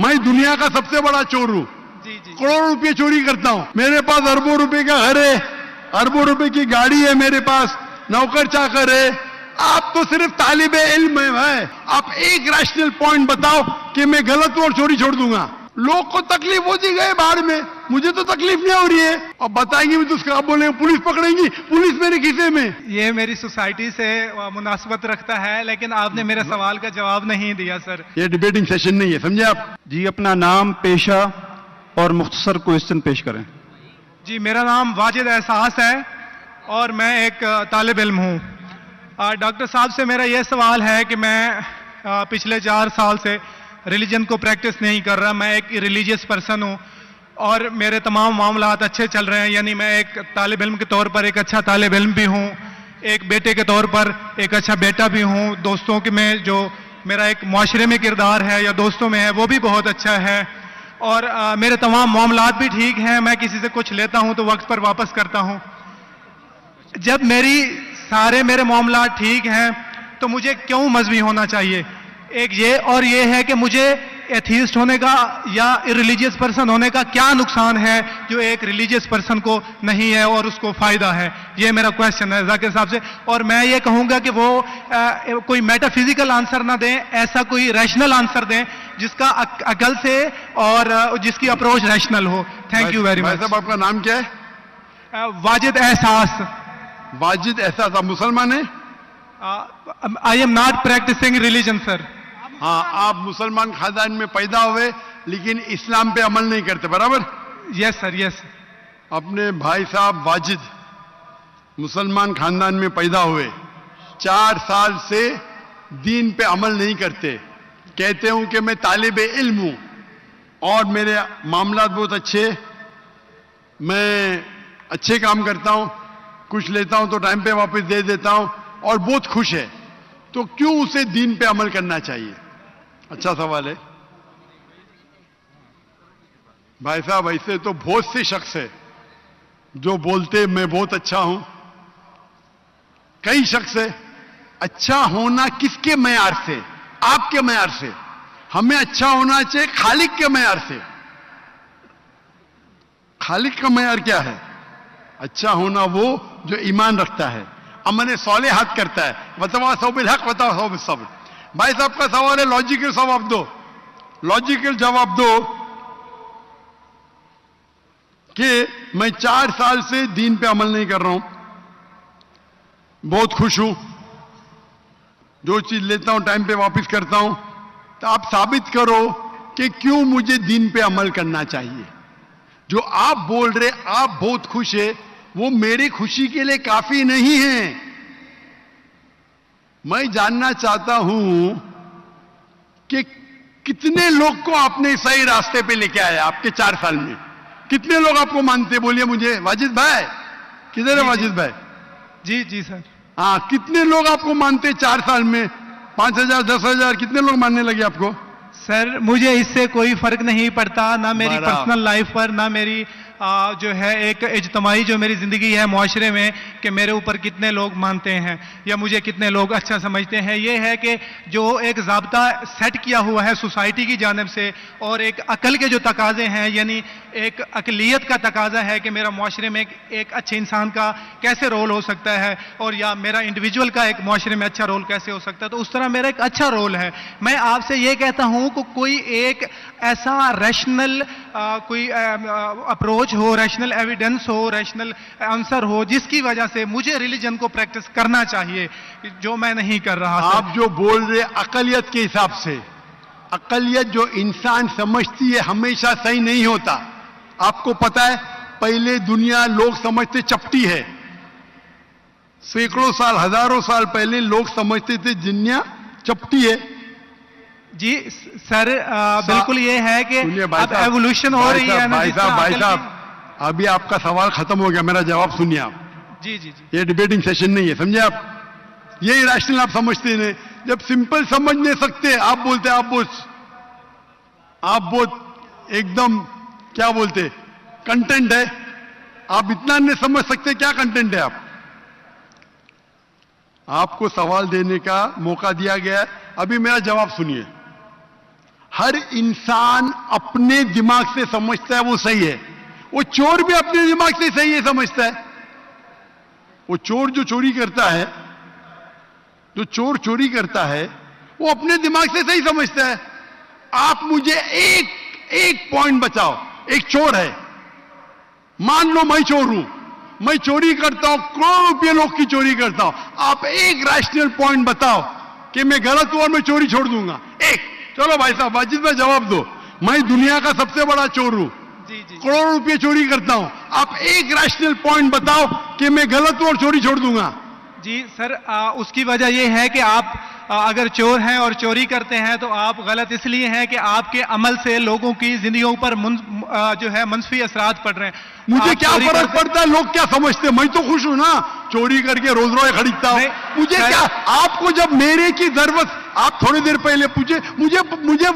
मैं दुनिया का सबसे बड़ा चोर हूं। जी जी करोड़ों रुपए चोरी करता हूं, मेरे पास अरबों रुपए का घर है, अरबों रुपए की गाड़ी है मेरे पास, नौकर चाकर है। आप तो सिर्फ तालिबे इल्म है। आप एक रैशनल पॉइंट बताओ कि मैं गलत हूं और चोरी छोड़ दूंगा। लोग को तकलीफ होती गए बाहर में, मुझे तो तकलीफ नहीं हो रही है। अब बताएंगे भी तो उसका बोलेंगे पुलिस पकड़ेंगी, पुलिस मेरे खीसे में। ये मेरी सोसाइटी से मुनासबत रखता है, लेकिन आपने मेरे सवाल का जवाब नहीं दिया सर। ये डिबेटिंग सेशन नहीं है, समझे आप? जी, अपना नाम, पेशा और मुख्तसर क्वेश्चन पेश करें। जी, मेरा नाम वाजिद एहसास है और मैं एक तालिब इल्म हूँ। डॉक्टर साहब से मेरा यह सवाल है कि मैं पिछले 4 साल से रिलीजन को प्रैक्टिस नहीं कर रहा। मैं एक रिलीजियस पर्सन हूँ और मेरे तमाम मामलात अच्छे चल रहे हैं। यानी मैं एक तालिब इल्म के तौर पर एक अच्छा तालिब इल्म भी हूँ, एक बेटे के तौर पर एक अच्छा बेटा भी हूँ। दोस्तों के में जो मेरा एक मुआशरे में किरदार है या दोस्तों में है वो भी बहुत अच्छा है और मेरे तमाम मामलात भी ठीक हैं। मैं किसी से कुछ लेता हूँ तो वक्त पर वापस करता हूँ। जब सारे मेरे मामलात ठीक हैं तो मुझे क्यों मजहबी होना चाहिए? एक ये और ये है कि मुझे एथीस्ट होने का या इरिलीजियस पर्सन होने का क्या नुकसान है जो एक रिलीजियस पर्सन को नहीं है और उसको फायदा है? ये मेरा क्वेश्चन है जाकिर साहब से। और मैं ये कहूंगा कि वो कोई मेटाफिजिकल आंसर ना दें, ऐसा कोई रैशनल आंसर दें जिसका अकल से और जिसकी अप्रोच रैशनल हो। Thank you very much. साहब आपका नाम क्या है? वाजिद एहसास। वाजिद एहसास, आप मुसलमान हैं? I am not practising religion sir. हाँ, आप मुसलमान खानदान में पैदा हुए लेकिन इस्लाम पे अमल नहीं करते, बराबर? Yes sir, yes. अपने भाई साहब वाजिद मुसलमान खानदान में पैदा हुए, 4 साल से दीन पे अमल नहीं करते, कहते हूं कि मैं तालिबे इल्म हूं और मेरे मामलात बहुत अच्छे, मैं अच्छे काम करता हूं, कुछ लेता हूं तो टाइम पे वापस दे देता हूं और बहुत खुश है, तो क्यों उसे दीन पे अमल करना चाहिए? अच्छा सवाल है भाई साहब। ऐसे तो बहुत से शख्स है जो बोलते मैं बहुत अच्छा हूं। कई शख्स है। अच्छा होना किसके मैयार से? आपके मैयार से। हमें अच्छा होना चाहिए खालिक के मैयार से। खालिक का मैयार क्या है? अच्छा होना वो जो ईमान रखता है, अमल सौलेहात करता है। वतवासौ बिल हक वतवासौ बिस सब्र। भाई साहब का सवाल है, लॉजिकल जवाब दो, लॉजिकल जवाब दो कि मैं 4 साल से दीन पे अमल नहीं कर रहा हूं, बहुत खुश हूं, जो चीज लेता हूं टाइम पे वापस करता हूं, तो आप साबित करो कि क्यों मुझे दीन पे अमल करना चाहिए। जो आप बोल रहे आप बहुत खुश है, वो मेरी खुशी के लिए काफी नहीं है। मैं जानना चाहता हूं कि कितने लोग को आपने सही रास्ते पे लेके आया आपके 4 साल में। कितने लोग आपको मानते? बोलिए मुझे। वाजिद भाई किधर है? वाजिद भाई जी जी सर। हाँ, कितने लोग आपको मानते 4 साल में? 5,000 10,000 कितने लोग मानने लगे आपको? सर मुझे इससे कोई फर्क नहीं पड़ता, ना मेरी पर्सनल लाइफ पर, ना मेरी जो है एक इज्तमाही जो मेरी ज़िंदगी है मुआशरे में, कि मेरे ऊपर कितने लोग मानते हैं या मुझे कितने लोग अच्छा समझते हैं। ये है कि जो एक ज़ाब्ता सेट किया हुआ है सोसाइटी की जानिब से और एक अकल के जो तकाजे हैं, यानी एक अकलियत का तकाजा है कि मेरा मुआशरे में एक अच्छे इंसान का कैसे रोल हो सकता है और या मेरा इंडिविजुअल का एक मुआशरे में अच्छा रोल कैसे हो सकता है, तो उस तरह मेरा एक अच्छा रोल है। मैं आपसे ये कहता हूं कि कोई एक ऐसा रैशनल कोई अप्रोच हो, रैशनल एविडेंस हो, रैशनल आंसर हो जिसकी वजह से मुझे रिलीजन को प्रैक्टिस करना चाहिए, जो मैं नहीं कर रहा। आप जो बोल रहे अकलियत के हिसाब से, अकलियत जो इंसान समझती है हमेशा सही नहीं होता। आपको पता है पहले दुनिया लोग समझते चपटी है, सैकड़ों साल हजारों साल पहले लोग समझते थे दुनिया चपटी है। जी सर बिल्कुल ये है कि अब एवोल्यूशन हो रही है ना। भाई साहब अभी आपका सवाल खत्म हो गया, मेरा जवाब सुनिए आप। जी जी जी। ये डिबेटिंग सेशन नहीं है, समझे आप? ये इरेशनल आप समझते नहीं। जब सिंपल समझ नहीं सकते आप बोलते आप बहुत एकदम क्या बोलते कंटेंट है। आप इतना नहीं समझ सकते क्या कंटेंट है। आपको सवाल देने का मौका दिया गया है, अभी मेरा जवाब सुनिए। हर इंसान अपने दिमाग से समझता है वो सही है। वो चोर भी अपने दिमाग से सही है समझता है। वो चोर जो चोरी करता है, जो चोर चोरी करता है, वो अपने दिमाग से सही समझता है। आप मुझे एक पॉइंट बताओ। एक चोर है, मान लो मैं चोर हूं, मैं चोरी करता हूं, करोड़ों रुपये लोग की चोरी करता हूं। आप एक रैशनल पॉइंट बताओ कि मैं गलत हूं और मैं चोरी छोड़ दूंगा। एक, चलो भाई साहब वाजिद भाई जवाब दो। मैं दुनिया का सबसे बड़ा चोर हूं, करोड़ों रुपये चोरी करता हूं। आप एक रैशनल पॉइंट बताओ कि मैं गलत हूं और चोरी छोड़ दूंगा। जी सर, उसकी वजह यह है कि आप अगर चोर हैं और चोरी करते हैं तो आप गलत इसलिए हैं कि आपके अमल से लोगों की जिंदगियों पर जो है मंफी असरात पड़ रहे हैं। मुझे क्या फर्क पड़ता है लोग क्या समझते हैं? मैं तो खुश हूं ना, चोरी करके रोज रोज खरीदता हूं। मुझे क्या, आपको जब मेरे की जरूरत, आप थोड़ी देर पहले पूछे, मुझे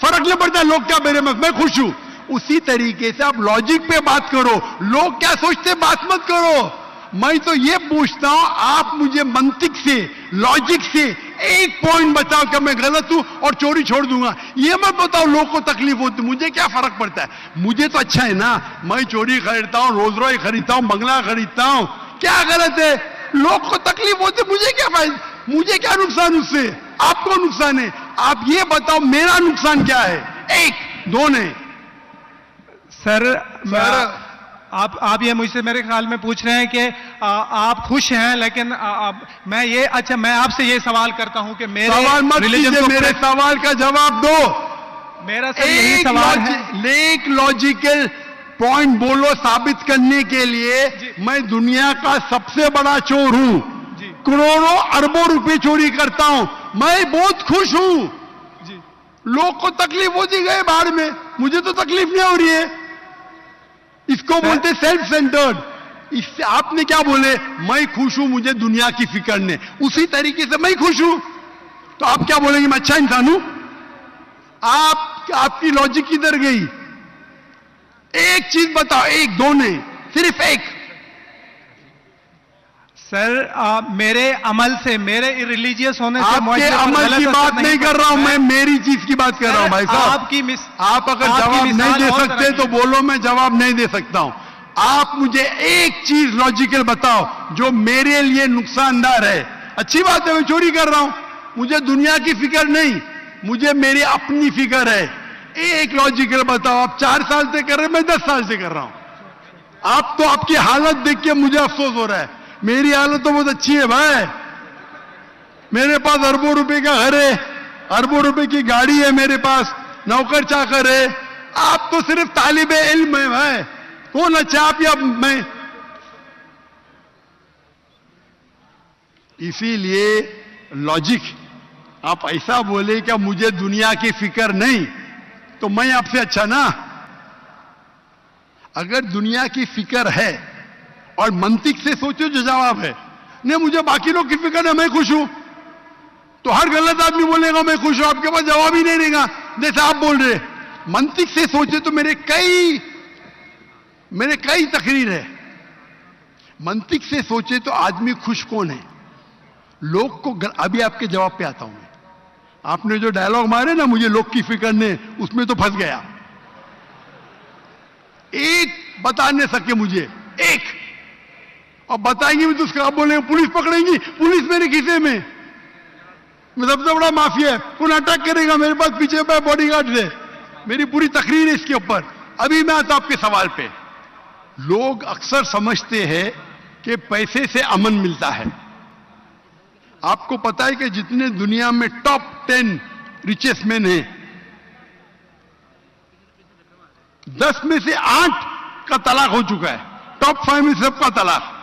फर्क नहीं पड़ता लोग क्या मेरे में, मैं खुश हूं। उसी तरीके से आप लॉजिक पे बात करो, लोग क्या सोचते बात मत करो। मैं तो ये पूछता हूं, आप मुझे मंतिक से, लॉजिक से एक पॉइंट बताओ कि मैं गलत हूं और चोरी छोड़ दूंगा। ये मत बताओ लोग को तकलीफ होती, मुझे क्या फर्क पड़ता है? मुझे तो अच्छा है ना, मैं चोरी खरीदता हूं, रोज रोज खरीदता हूं, बंगला खरीदता हूं, क्या गलत है? लोग को तकलीफ होती, मुझे क्या फायदा, मुझे क्या नुकसान उससे? आपको नुकसान है। आप ये बताओ मेरा नुकसान क्या है? एक, दो नहीं। सर आप ये मुझसे मेरे ख्याल में पूछ रहे हैं कि आप खुश हैं, लेकिन मैं आपसे ये सवाल करता हूं कि मेरे सवाल मत कीजिए, मेरे सवाल का जवाब दो। मेरा सर यही सवाल है। एक लॉजिकल पॉइंट बोलो साबित करने के लिए। मैं दुनिया का सबसे बड़ा चोर हूं, करोड़ों अरबों रुपए चोरी करता हूं, मैं बहुत खुश हूं। लोग को तकलीफ होती गए बाहर में, मुझे तो तकलीफ नहीं हो रही है। इसको बोलते सेल्फ सेंटर्ड। इससे आपने क्या बोले? मैं खुश हूं, मुझे दुनिया की फिक्र नहीं। उसी तरीके से मैं खुश हूं तो आप क्या बोलेंगे? मैं अच्छा इंसान हूं। आपकी लॉजिक किधर गई? एक चीज बताओ, एक, दो नहीं, सिर्फ एक। सर मेरे अमल से, मेरे रिलीजियस होने से, आपके अमल की बात नहीं कर रहा हूं मैं, मेरी चीज की बात कर रहा हूं भाई साहब। आप अगर जवाब नहीं दे सकते तो बोलो, मैं जवाब नहीं दे सकता हूं। आप मुझे एक चीज लॉजिकल बताओ जो मेरे लिए नुकसानदार है। अच्छी बात है, मैं चोरी कर रहा हूं, मुझे दुनिया की फिक्र नहीं, मुझे मेरी अपनी फिक्र है। एक लॉजिकल बताओ। आप 4 साल से कर रहे हैं, मैं 10 साल से कर रहा हूं। आप तो आपकी हालत देख के मुझे अफसोस हो रहा है। मेरी हालत तो बहुत अच्छी है भाई, मेरे पास अरबों रुपए का घर है, अरबों रुपए की गाड़ी है मेरे पास, नौकर चाकर है। आप तो सिर्फ तालिबे इल्म है भाई, कौन अच्छा आप या मैं? इसीलिए लॉजिक, आप ऐसा बोले क्या मुझे दुनिया की फिक्र नहीं, तो मैं आपसे अच्छा ना? अगर दुनिया की फिक्र है और मंतिक से सोचो जो जवाब है, नहीं मुझे बाकी लोग की फिक्र है, मैं खुश हूं, तो हर गलत आदमी बोलेगा मैं खुश हूं, आपके पास जवाब ही नहीं रहेगा जैसे आप बोल रहे। मंतिक से सोचे तो मेरे कई तकरीर है। मंतिक से सोचे तो आदमी खुश कौन है? लोग को अभी आपके जवाब पे आता हूं मैं। आपने जो डायलॉग मारे ना, मुझे लोग की फिक्र नहीं, उसमें तो फंस गया। एक बता नहीं सके मुझे, एक, और बताएंगे भी तो उसका आप बोलेंगे पुलिस पकड़ेंगी, पुलिस मेरे खीसे में, मैं सबसे बड़ा माफिया है, कौन अटैक करेगा मेरे पास पीछे पे बॉडीगार्ड है। मेरी पूरी तकरीर है इसके ऊपर। अभी मैं आता हूं आपके सवाल पे। लोग अक्सर समझते हैं कि पैसे से अमन मिलता है। आपको पता है कि जितने दुनिया में टॉप 10 रिचेस्ट मैन हैं, 10 में से 8 का तलाक हो चुका है। टॉप 5 में सबका तलाक।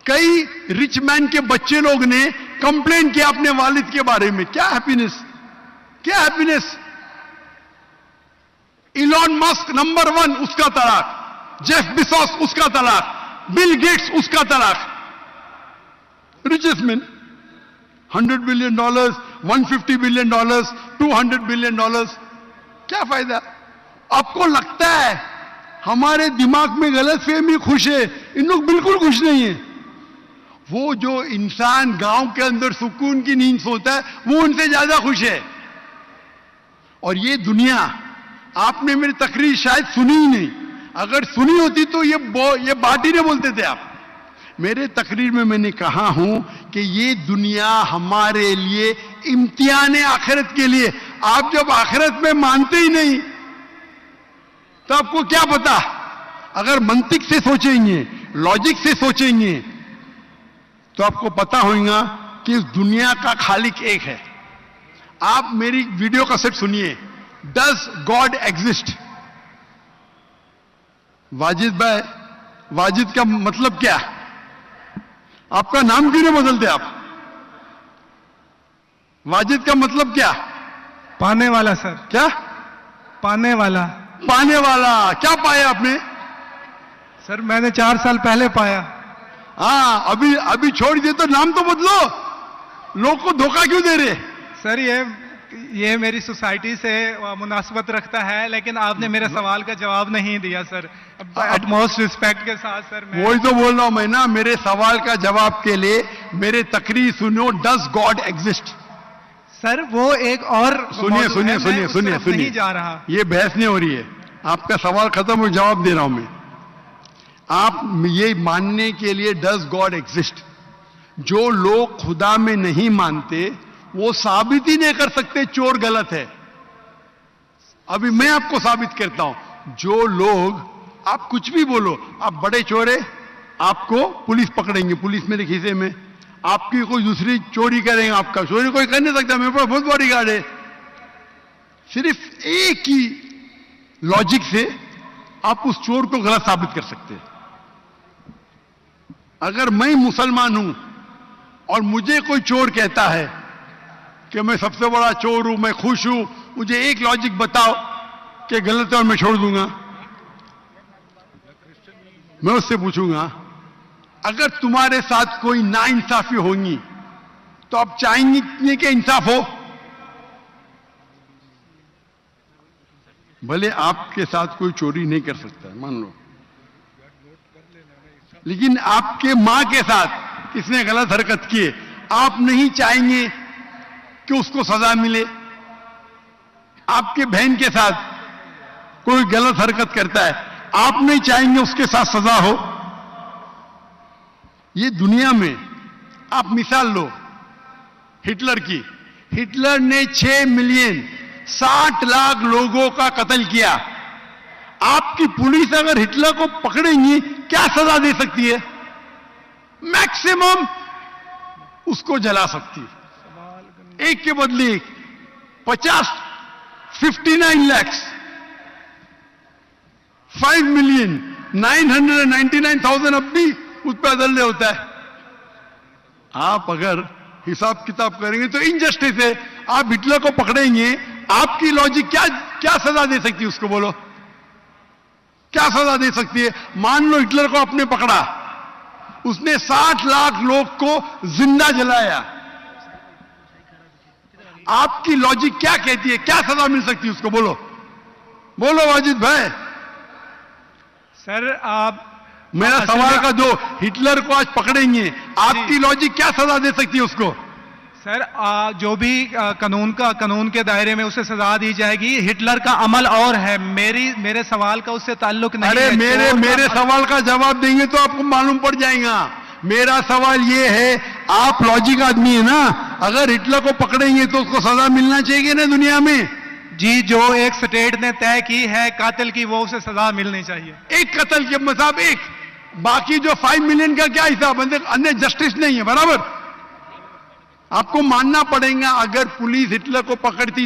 कई रिच मैन के बच्चे लोग ने कंप्लेन किया अपने वालिद के बारे में, क्या हैप्पीनेस, क्या हैप्पीनेस। इलॉन मस्क नंबर 1, उसका तलाक। जेफ बिजोस उसका तलाक। बिल गेट्स उसका तलाक। Richest man, $100 billion, $150 billion, $200 billion. क्या फायदा? आपको लगता है हमारे दिमाग में गलतफहमी खुश है, इन लोग बिल्कुल खुश नहीं है। वो जो इंसान गांव के अंदर सुकून की नींद सोता है वो उनसे ज्यादा खुश है। और ये दुनिया, आपने मेरी तकरीर शायद सुनी ही नहीं। अगर सुनी होती तो ये बात ही नहीं बोलते थे आप। मेरे तकरीर में मैंने कहा हूं कि ये दुनिया हमारे लिए इम्तिहान है आखिरत के लिए। आप जब आखिरत में मानते ही नहीं तो आपको क्या पता। अगर मंतिक से सोचेंगे, लॉजिक से सोचेंगे तो आपको पता होगा कि इस दुनिया का खालिक एक है। आप मेरी वीडियो कैसेट सुनिए, डज गॉड एग्जिस्ट। वाजिद भाई, वाजिद का मतलब क्या? आपका नाम क्यों नहीं बदलते आप? वाजिद का मतलब क्या? पाने वाला सर। क्या? पाने वाला। पाने वाला। क्या पाया आपने? सर मैंने 4 साल पहले पाया। हाँ, अभी छोड़ दिए तो नाम तो बदलो। लोग को धोखा क्यों दे रहे? सर ये मेरी सोसाइटी से मुनासबत रखता है, लेकिन आपने मेरे सवाल का जवाब नहीं दिया सर। एटमोस्ट रिस्पेक्ट के साथ सर, मैं वही तो बोल रहा हूं मैं ना। मेरे सवाल का जवाब के लिए मेरे तकरीर सुनो, डज गॉड एग्जिस्ट। सर वो एक और सुनिए सुनिए सुनिए सुनिए सुनिए, नहीं जा रहा। ये बहस नहीं हो रही है। आपका सवाल खत्म हो, जवाब दे रहा हूं मैं। आप ये मानने के लिए डज गॉड एग्जिस्ट, जो लोग खुदा में नहीं मानते वो साबित ही नहीं कर सकते चोर गलत है। अभी मैं आपको साबित करता हूं। जो लोग, आप कुछ भी बोलो, आप बड़े चोर है, आपको पुलिस पकड़ेंगे, पुलिस मेरे खीसे में। आपकी कोई दूसरी चोरी करेंगे, आपका चोरी कोई कर नहीं सकता, मेरे पास बहुत बड़ी गार्ड है। सिर्फ एक ही लॉजिक से आप उस चोर को गलत साबित कर सकते हैं। अगर मैं मुसलमान हूं और मुझे कोई चोर कहता है कि मैं सबसे बड़ा चोर हूं, मैं खुश हूं, मुझे एक लॉजिक बताओ कि गलत है और मैं छोड़ दूंगा। मैं उससे पूछूंगा, अगर तुम्हारे साथ कोई नाइंसाफी होगी तो आप चाहेंगे कि इंसाफ हो? भले आपके साथ कोई चोरी नहीं कर सकता है, मान लो, लेकिन आपके मां के साथ किसने गलत हरकत की है, आप नहीं चाहेंगे कि उसको सजा मिले? आपके बहन के साथ कोई गलत हरकत करता है, आप नहीं चाहेंगे उसके साथ सजा हो? ये दुनिया में आप मिसाल लो हिटलर की। हिटलर ने 6 मिलियन 60 लाख लोगों का कत्ल किया। आपकी पुलिस अगर हिटलर को पकड़ेंगी क्या सजा दे सकती है? मैक्सिमम उसको जला सकती है। एक के बदले 59 लाख 5 मिलियन 999,000 अब भी उस पर अदल होता है। आप अगर हिसाब किताब करेंगे तो इनजस्टिस है। आप हिटलर को पकड़ेंगे, आपकी लॉजिक क्या सजा दे सकती है उसको? बोलो, क्या सजा दे सकती है? मान लो हिटलर को आपने पकड़ा, उसने 60 लाख लोग को जिंदा जलाया, आपकी लॉजिक क्या कहती है? क्या सजा मिल सकती है उसको? बोलो बोलो वाजिद भाई। सर आप मेरा सवाल का दो, हिटलर को आज पकड़ेंगे, आपकी लॉजिक क्या सजा दे सकती है उसको? सर जो भी कानून के दायरे में उसे सजा दी जाएगी। हिटलर का अमल और है, मेरे सवाल का उससे ताल्लुक नहीं है। अरे मेरे सवाल का जवाब देंगे तो आपको मालूम पड़ जाएगा। मेरा सवाल ये है, आप लॉजिक आदमी है ना, अगर हिटलर को पकड़ेंगे तो उसको सजा मिलना चाहिए ना दुनिया में? जी, जो एक स्टेट ने तय की है कातिल की, वो उसे सजा मिलनी चाहिए। एक कत्ल के मतलब एक, बाकी जो 5 मिलियन का क्या हिसाब? अन्य जस्टिस नहीं है, बराबर? आपको मानना पड़ेगा, अगर पुलिस हिटलर को पकड़ती